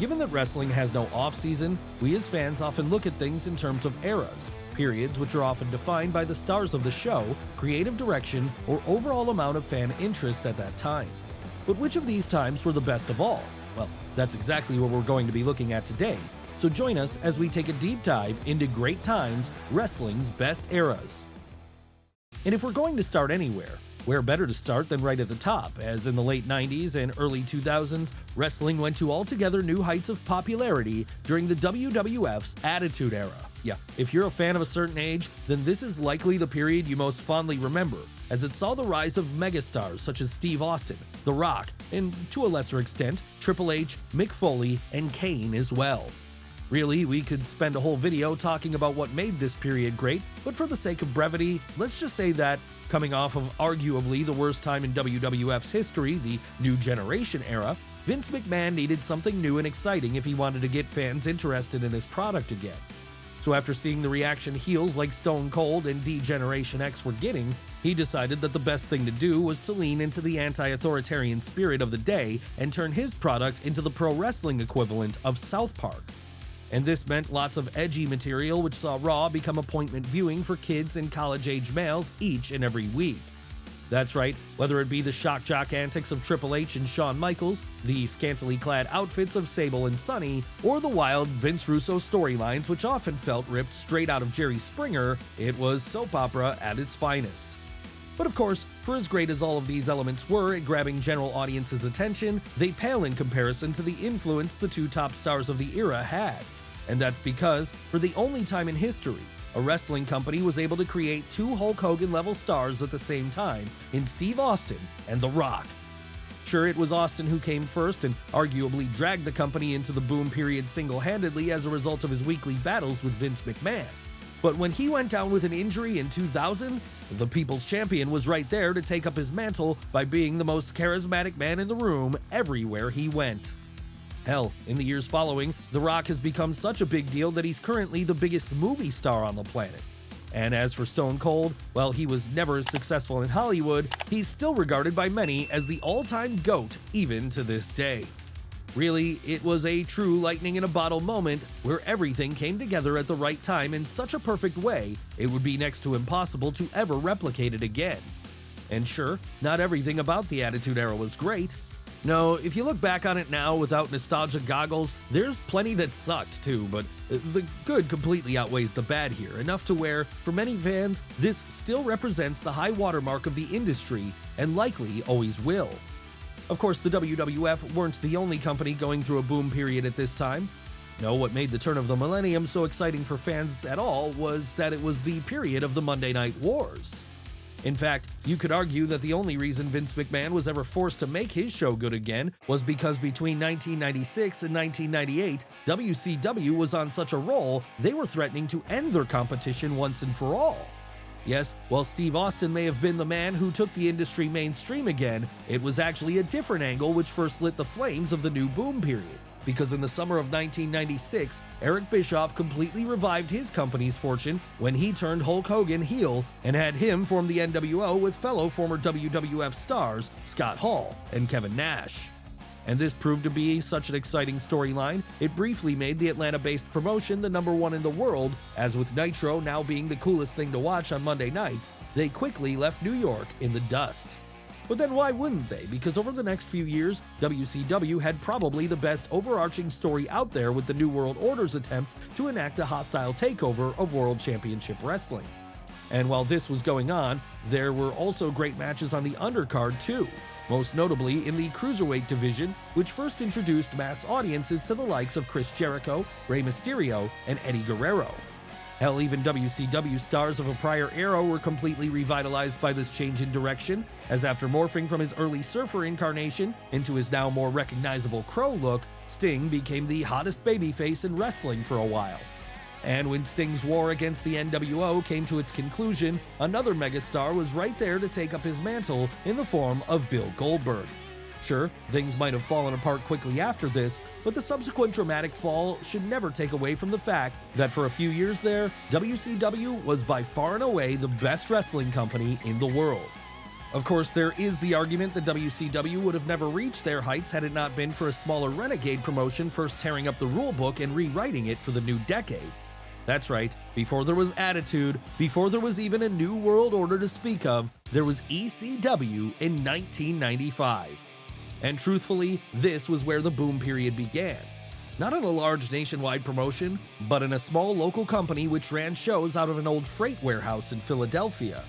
Given that wrestling has no off-season, we as fans often look at things in terms of eras, periods which are often defined by the stars of the show, creative direction, or overall amount of fan interest at that time. But which of these times were the best of all? Well, that's exactly what we're going to be looking at today, so join us as we take a deep dive into Great Times, wrestling's best eras. And if we're going to start anywhere, where better to start than right at the top, as in the late 90s and early 2000s, wrestling went to altogether new heights of popularity during the WWF's Attitude Era. Yeah, if you're a fan of a certain age, then this is likely the period you most fondly remember, as it saw the rise of megastars such as Steve Austin, The Rock, and to a lesser extent, Triple H, Mick Foley, and Kane as well. Really, we could spend a whole video talking about what made this period great, but for the sake of brevity, let's just say that, coming off of arguably the worst time in WWF's history, the New Generation Era, Vince McMahon needed something new and exciting if he wanted to get fans interested in his product again. So after seeing the reaction heels like Stone Cold and D-Generation X were getting, he decided that the best thing to do was to lean into the anti-authoritarian spirit of the day and turn his product into the pro wrestling equivalent of South Park. And this meant lots of edgy material which saw Raw become appointment viewing for kids and college-age males each and every week. That's right, whether it be the shock jock antics of Triple H and Shawn Michaels, the scantily clad outfits of Sable and Sunny, or the wild Vince Russo storylines which often felt ripped straight out of Jerry Springer, it was soap opera at its finest. But of course, for as great as all of these elements were at grabbing general audience's attention, they pale in comparison to the influence the two top stars of the era had. And that's because, for the only time in history, a wrestling company was able to create two Hulk Hogan-level stars at the same time in Steve Austin and The Rock. Sure, it was Austin who came first and arguably dragged the company into the boom period single-handedly as a result of his weekly battles with Vince McMahon. But when he went down with an injury in 2000, the People's Champion was right there to take up his mantle by being the most charismatic man in the room everywhere he went. Hell, in the years following, The Rock has become such a big deal that he's currently the biggest movie star on the planet. And as for Stone Cold, while he was never as successful in Hollywood, he's still regarded by many as the all-time GOAT even to this day. Really, it was a true lightning in a bottle moment where everything came together at the right time in such a perfect way, it would be next to impossible to ever replicate it again. And sure, not everything about the Attitude Era was great. No, if you look back on it now without nostalgia goggles, there's plenty that sucked too, but the good completely outweighs the bad here, enough to where, for many fans, this still represents the high watermark of the industry, and likely always will. Of course, the WWF weren't the only company going through a boom period at this time. No, what made the turn of the millennium so exciting for fans at all was that it was the period of the Monday Night Wars. In fact, you could argue that the only reason Vince McMahon was ever forced to make his show good again was because between 1996 and 1998, WCW was on such a roll, they were threatening to end their competition once and for all. Yes, while Steve Austin may have been the man who took the industry mainstream again, it was actually a different angle which first lit the flames of the new boom period. Because in the summer of 1996, Eric Bischoff completely revived his company's fortune when he turned Hulk Hogan heel and had him form the NWO with fellow former WWF stars Scott Hall and Kevin Nash. And this proved to be such an exciting storyline, it briefly made the Atlanta-based promotion the #1 in the world, as with Nitro now being the coolest thing to watch on Monday nights, they quickly left New York in the dust. But then why wouldn't they? Because over the next few years, WCW had probably the best overarching story out there with the New World Order's attempts to enact a hostile takeover of World Championship Wrestling. And while this was going on, there were also great matches on the undercard too, most notably in the Cruiserweight division, which first introduced mass audiences to the likes of Chris Jericho, Rey Mysterio, and Eddie Guerrero. Hell, even WCW stars of a prior era were completely revitalized by this change in direction, as after morphing from his early surfer incarnation into his now more recognizable Crow look, Sting became the hottest babyface in wrestling for a while. And when Sting's war against the NWO came to its conclusion, another megastar was right there to take up his mantle in the form of Bill Goldberg. Sure, things might have fallen apart quickly after this, but the subsequent dramatic fall should never take away from the fact that for a few years there, WCW was by far and away the best wrestling company in the world. Of course, there is the argument that WCW would have never reached their heights had it not been for a smaller Renegade promotion first tearing up the rulebook and rewriting it for the new decade. That's right, before there was Attitude, before there was even a New World Order to speak of, there was ECW in 1995. And truthfully, this was where the boom period began. Not in a large nationwide promotion, but in a small local company which ran shows out of an old freight warehouse in Philadelphia.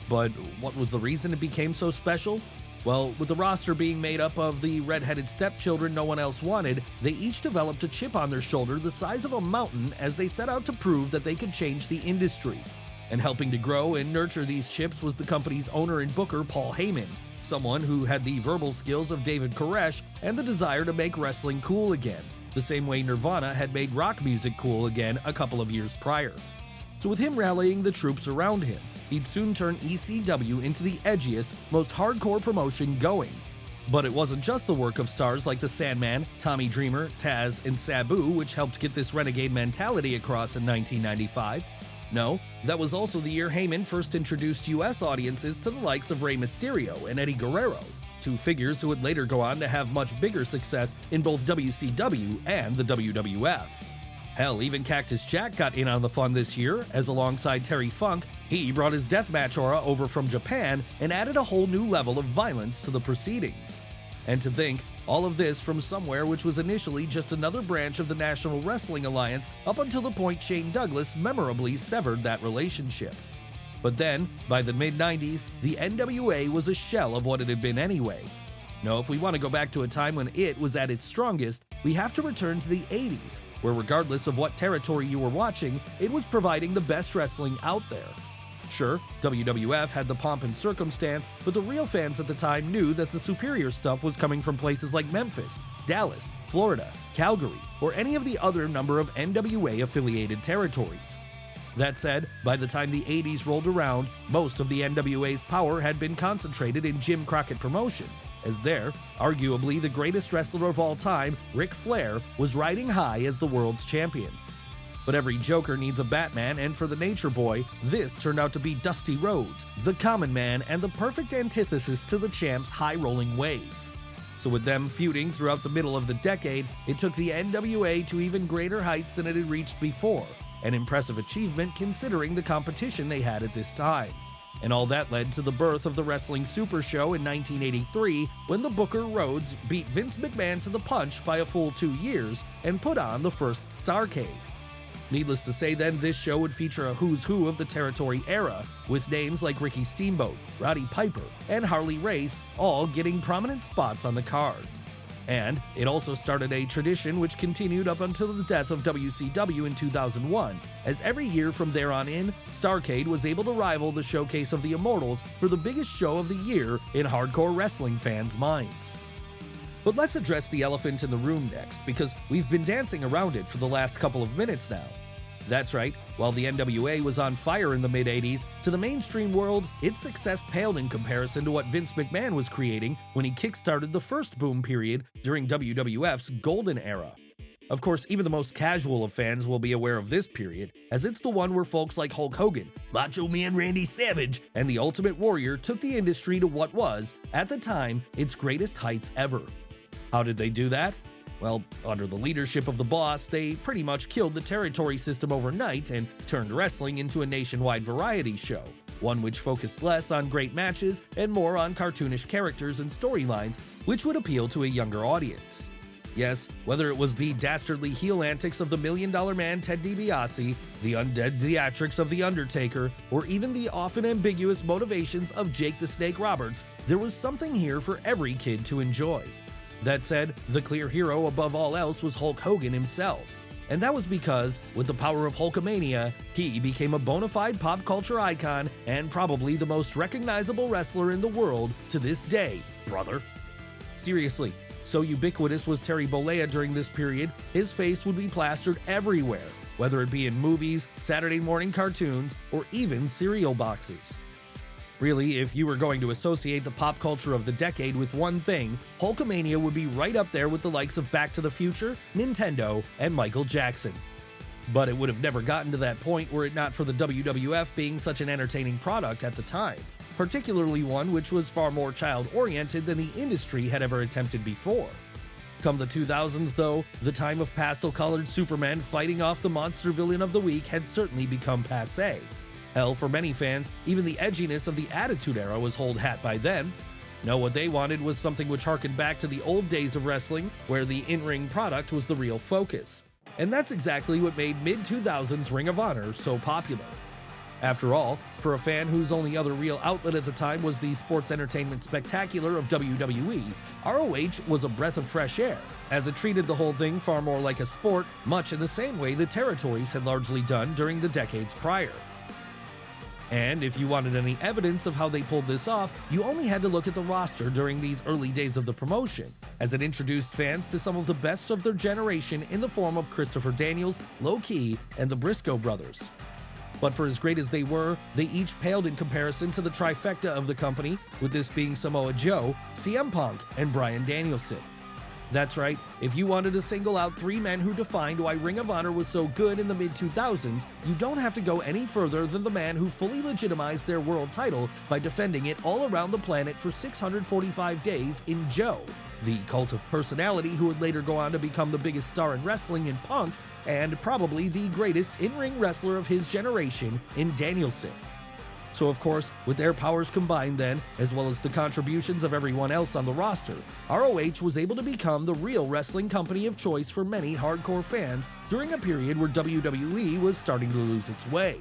But what was the reason it became so special? Well, with the roster being made up of the red-headed stepchildren no one else wanted, they each developed a chip on their shoulder the size of a mountain as they set out to prove that they could change the industry. And helping to grow and nurture these chips was the company's owner and booker, Paul Heyman, someone who had the verbal skills of David Koresh and the desire to make wrestling cool again, the same way Nirvana had made rock music cool again a couple of years prior. So with him rallying the troops around him, he'd soon turn ECW into the edgiest, most hardcore promotion going. But it wasn't just the work of stars like the Sandman, Tommy Dreamer, Taz, and Sabu which helped get this renegade mentality across in 1995. No, that was also the year Heyman first introduced US audiences to the likes of Rey Mysterio and Eddie Guerrero, two figures who would later go on to have much bigger success in both WCW and the WWF. Hell, even Cactus Jack got in on the fun this year, as alongside Terry Funk, he brought his deathmatch aura over from Japan and added a whole new level of violence to the proceedings. And to think, all of this from somewhere which was initially just another branch of the National Wrestling Alliance up until the point Shane Douglas memorably severed that relationship. But then, by the mid-90s, the NWA was a shell of what it had been anyway. No, if we want to go back to a time when it was at its strongest, we have to return to the 80s, where regardless of what territory you were watching, it was providing the best wrestling out there. Sure, WWF had the pomp and circumstance, but the real fans at the time knew that the superior stuff was coming from places like Memphis, Dallas, Florida, Calgary, or any of the other number of NWA-affiliated territories. That said, by the time the 80s rolled around, most of the NWA's power had been concentrated in Jim Crockett Promotions, as there, arguably the greatest wrestler of all time, Ric Flair, was riding high as the world's champion. But every Joker needs a Batman, and for the Nature Boy, this turned out to be Dusty Rhodes, the common man and the perfect antithesis to the champ's high-rolling ways. So with them feuding throughout the middle of the decade, it took the NWA to even greater heights than it had reached before, an impressive achievement considering the competition they had at this time. And all that led to the birth of the Wrestling Super Show in 1983, when the Booker Rhodes beat Vince McMahon to the punch by a full 2 years and put on the first Starrcade. Needless to say then, this show would feature a who's who of the Territory Era, with names like Ricky Steamboat, Roddy Piper, and Harley Race all getting prominent spots on the card. And it also started a tradition which continued up until the death of WCW in 2001, as every year from there on in, Starrcade was able to rival the Showcase of the Immortals for the biggest show of the year in hardcore wrestling fans' minds. But let's address the elephant in the room next, because we've been dancing around it for the last couple of minutes now. That's right, while the NWA was on fire in the mid-80s, to the mainstream world, its success paled in comparison to what Vince McMahon was creating when he kickstarted the first boom period during WWF's Golden Era. Of course, even the most casual of fans will be aware of this period, as it's the one where folks like Hulk Hogan, Macho Man Randy Savage, and the Ultimate Warrior took the industry to what was, at the time, its greatest heights ever. How did they do that? Well, under the leadership of the boss, they pretty much killed the territory system overnight and turned wrestling into a nationwide variety show, one which focused less on great matches and more on cartoonish characters and storylines, which would appeal to a younger audience. Yes, whether it was the dastardly heel antics of the Million Dollar Man Ted DiBiase, the undead theatrics of The Undertaker, or even the often ambiguous motivations of Jake the Snake Roberts, there was something here for every kid to enjoy. That said, the clear hero above all else was Hulk Hogan himself. And that was because, with the power of Hulkamania, he became a bona fide pop culture icon and probably the most recognizable wrestler in the world to this day, brother. Seriously, so ubiquitous was Terry Bollea during this period, his face would be plastered everywhere, whether it be in movies, Saturday morning cartoons, or even cereal boxes. Really, if you were going to associate the pop culture of the decade with one thing, Hulkamania would be right up there with the likes of Back to the Future, Nintendo, and Michael Jackson. But it would have never gotten to that point were it not for the WWF being such an entertaining product at the time. particularly one which was far more child-oriented than the industry had ever attempted before. Come the 2000s, though, the time of pastel-colored Supermen fighting off the monster villain of the week had certainly become passé. Hell, for many fans, even the edginess of the Attitude Era was old hat by then. No, what they wanted was something which harkened back to the old days of wrestling, where the in-ring product was the real focus. And that's exactly what made mid-2000s Ring of Honor so popular. After all, for a fan whose only other real outlet at the time was the sports entertainment spectacular of WWE, ROH was a breath of fresh air, as it treated the whole thing far more like a sport, much in the same way the territories had largely done during the decades prior. And if you wanted any evidence of how they pulled this off, you only had to look at the roster during these early days of the promotion, as it introduced fans to some of the best of their generation in the form of Christopher Daniels, Low Ki, and the Briscoe brothers. But for as great as they were, they each paled in comparison to the trifecta of the company, with this being Samoa Joe, CM Punk, and Bryan Danielson. That's right, if you wanted to single out three men who defined why Ring of Honor was so good in the mid-2000s, you don't have to go any further than the man who fully legitimized their world title by defending it all around the planet for 645 days in Joe, the cult of personality who would later go on to become the biggest star in wrestling in Punk, and probably the greatest in-ring wrestler of his generation in Danielson. So of course, with their powers combined then, as well as the contributions of everyone else on the roster, ROH was able to become the real wrestling company of choice for many hardcore fans during a period where WWE was starting to lose its way.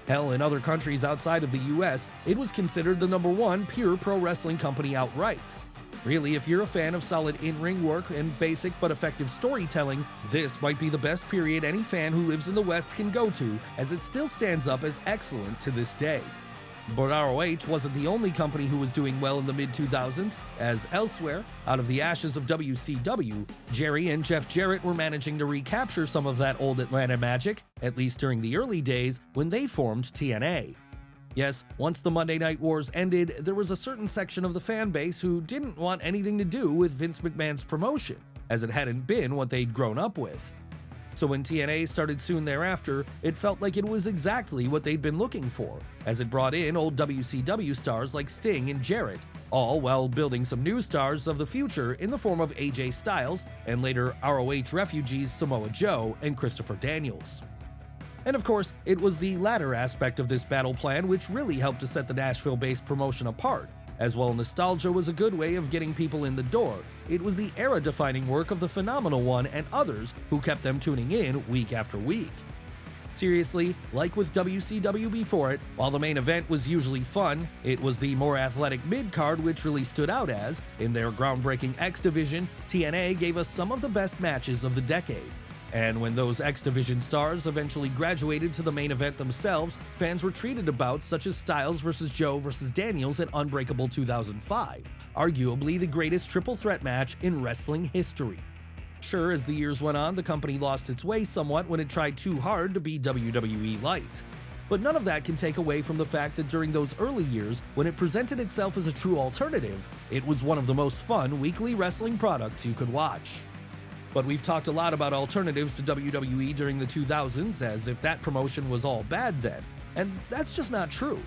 Hell, in other countries outside of the US, it was considered the #1 pure pro wrestling company outright. Really, if you're a fan of solid in-ring work and basic but effective storytelling, this might be the best period any fan who lives in the West can go to, as it still stands up as excellent to this day. But ROH wasn't the only company who was doing well in the mid-2000s, as elsewhere, out of the ashes of WCW, Jerry and Jeff Jarrett were managing to recapture some of that old Atlanta magic, at least during the early days when they formed TNA. Yes, once the Monday Night Wars ended, there was a certain section of the fan base who didn't want anything to do with Vince McMahon's promotion, as it hadn't been what they'd grown up with. So when TNA started soon thereafter, it felt like it was exactly what they'd been looking for, as it brought in old WCW stars like Sting and Jarrett, all while building some new stars of the future in the form of AJ Styles and later ROH refugees Samoa Joe and Christopher Daniels. And of course, it was the latter aspect of this battle plan which really helped to set the Nashville-based promotion apart. As while nostalgia was a good way of getting people in the door, it was the era-defining work of the Phenomenal One and others who kept them tuning in week after week. Seriously, like with WCW before it, while the main event was usually fun, it was the more athletic mid-card which really stood out as, in their groundbreaking X Division, TNA gave us some of the best matches of the decade. And when those X Division stars eventually graduated to the main event themselves, fans were treated to bouts such as Styles vs. Joe vs. Daniels at Unbreakable 2005, arguably the greatest triple threat match in wrestling history. Sure, as the years went on, the company lost its way somewhat when it tried too hard to be WWE light. But none of that can take away from the fact that during those early years, when it presented itself as a true alternative, it was one of the most fun weekly wrestling products you could watch. But we've talked a lot about alternatives to WWE during the 2000s, as if that promotion was all bad then, and that's just not true.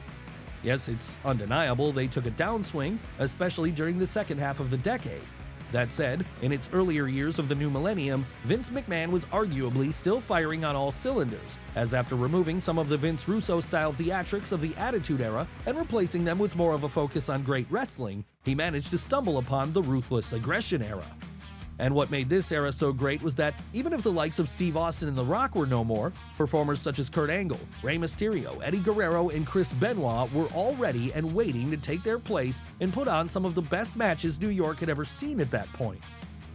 Yes, it's undeniable they took a downswing, especially during the second half of the decade. That said, in its earlier years of the new millennium, Vince McMahon was arguably still firing on all cylinders, as after removing some of the Vince Russo-style theatrics of the Attitude Era and replacing them with more of a focus on great wrestling, he managed to stumble upon the Ruthless Aggression Era. And what made this era so great was that even if the likes of Steve Austin and The Rock were no more, performers such as Kurt Angle, Rey Mysterio, Eddie Guerrero, and Chris Benoit were all ready and waiting to take their place and put on some of the best matches New York had ever seen at that point.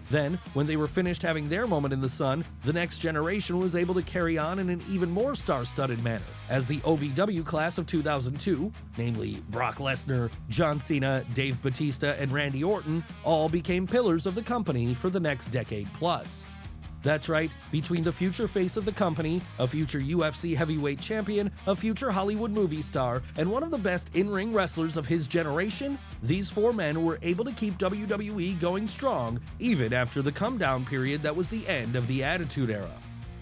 Then, when they were finished having their moment in the sun, the next generation was able to carry on in an even more star-studded manner, as the OVW class of 2002, namely Brock Lesnar, John Cena, Dave Bautista, and Randy Orton, all became pillars of the company for the next decade plus. That's right, between the future face of the company, a future UFC heavyweight champion, a future Hollywood movie star, and one of the best in-ring wrestlers of his generation, these four men were able to keep WWE going strong even after the come-down period that was the end of the Attitude Era.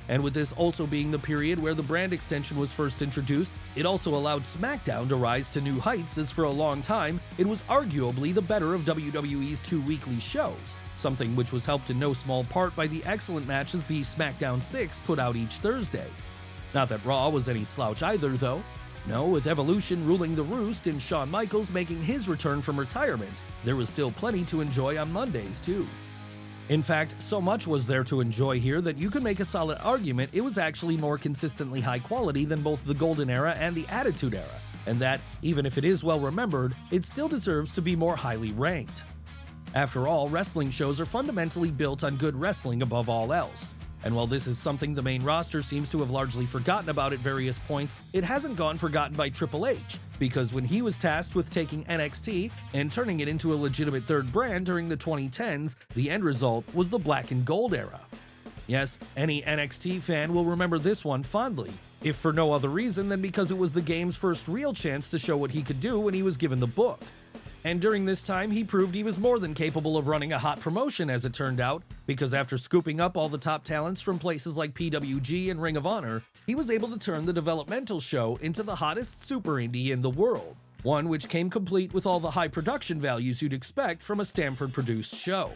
And with this also being the period where the brand extension was first introduced, it also allowed Smackdown to rise to new heights, as for a long time, it was arguably the better of WWE's 2 weekly shows, something which was helped in no small part by the excellent matches the SmackDown 6 put out each Thursday. Not that Raw was any slouch either, though. No, with Evolution ruling the roost and Shawn Michaels making his return from retirement, there was still plenty to enjoy on Mondays, too. In fact, so much was there to enjoy here that you could make a solid argument it was actually more consistently high quality than both the Golden Era and the Attitude Era, and that, even if it is well remembered, it still deserves to be more highly ranked. After all, wrestling shows are fundamentally built on good wrestling above all else. And while this is something the main roster seems to have largely forgotten about at various points, it hasn't gone forgotten by Triple H, because when he was tasked with taking NXT and turning it into a legitimate third brand during the 2010s, the end result was the Black and Gold Era. Yes, any NXT fan will remember this one fondly, if for no other reason than because it was the game's first real chance to show what he could do when he was given the book. And during this time, he proved he was more than capable of running a hot promotion, as it turned out, because after scooping up all the top talents from places like PWG and Ring of Honor, he was able to turn the developmental show into the hottest super indie in the world, one which came complete with all the high production values you'd expect from a Stamford-produced show.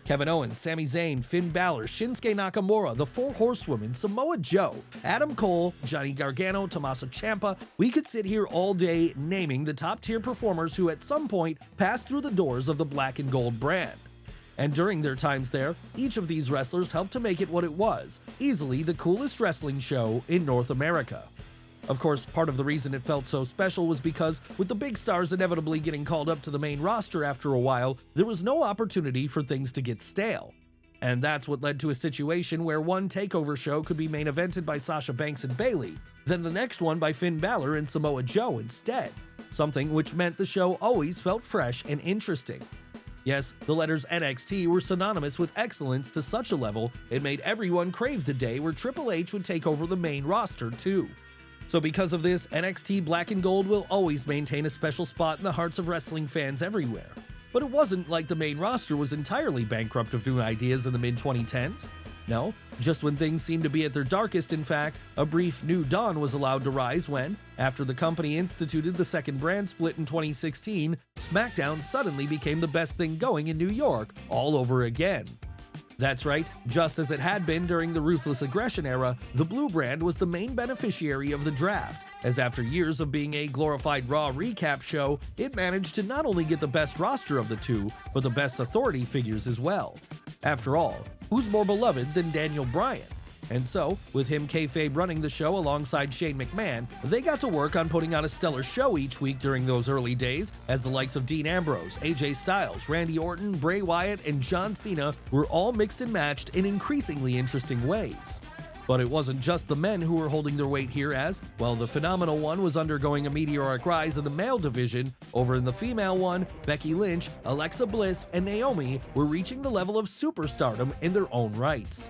Kevin Owens, Sami Zayn, Finn Balor, Shinsuke Nakamura, the Four Horsewomen, Samoa Joe, Adam Cole, Johnny Gargano, Tommaso Ciampa. We could sit here all day naming the top-tier performers who at some point passed through the doors of the Black and Gold brand. And during their times there, each of these wrestlers helped to make it what it was, easily the coolest wrestling show in North America. Of course, part of the reason it felt so special was because, with the big stars inevitably getting called up to the main roster after a while, there was no opportunity for things to get stale. And that's what led to a situation where one takeover show could be main evented by Sasha Banks and Bayley, then the next one by Finn Balor and Samoa Joe instead, something which meant the show always felt fresh and interesting. Yes, the letters NXT were synonymous with excellence to such a level it made everyone crave the day where Triple H would take over the main roster too. So because of this, NXT Black and Gold will always maintain a special spot in the hearts of wrestling fans everywhere. But it wasn't like the main roster was entirely bankrupt of new ideas in the mid-2010s. No, just when things seemed to be at their darkest, in fact, a brief new dawn was allowed to rise when, after the company instituted the second brand split in 2016, Smackdown suddenly became the best thing going in New York all over again. That's right, just as it had been during the Ruthless Aggression Era, the Blue brand was the main beneficiary of the draft, as after years of being a glorified Raw recap show, it managed to not only get the best roster of the two, but the best authority figures as well. After all, who's more beloved than Daniel Bryan? And so, with him kayfabe running the show alongside Shane McMahon, they got to work on putting on a stellar show each week during those early days, as the likes of Dean Ambrose, AJ Styles, Randy Orton, Bray Wyatt, and John Cena were all mixed and matched in increasingly interesting ways. But it wasn't just the men who were holding their weight here, as, while the Phenomenal One was undergoing a meteoric rise in the male division, over in the female one, Becky Lynch, Alexa Bliss, and Naomi were reaching the level of superstardom in their own rights.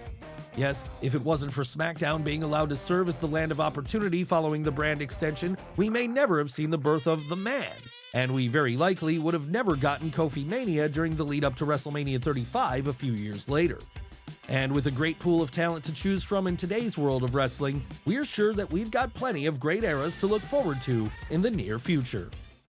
Yes, if it wasn't for SmackDown being allowed to serve as the land of opportunity following the brand extension, we may never have seen the birth of The Man, and we very likely would have never gotten Kofi Mania during the lead up to WrestleMania 35 a few years later. And with a great pool of talent to choose from in today's world of wrestling, we're sure that we've got plenty of great eras to look forward to in the near future.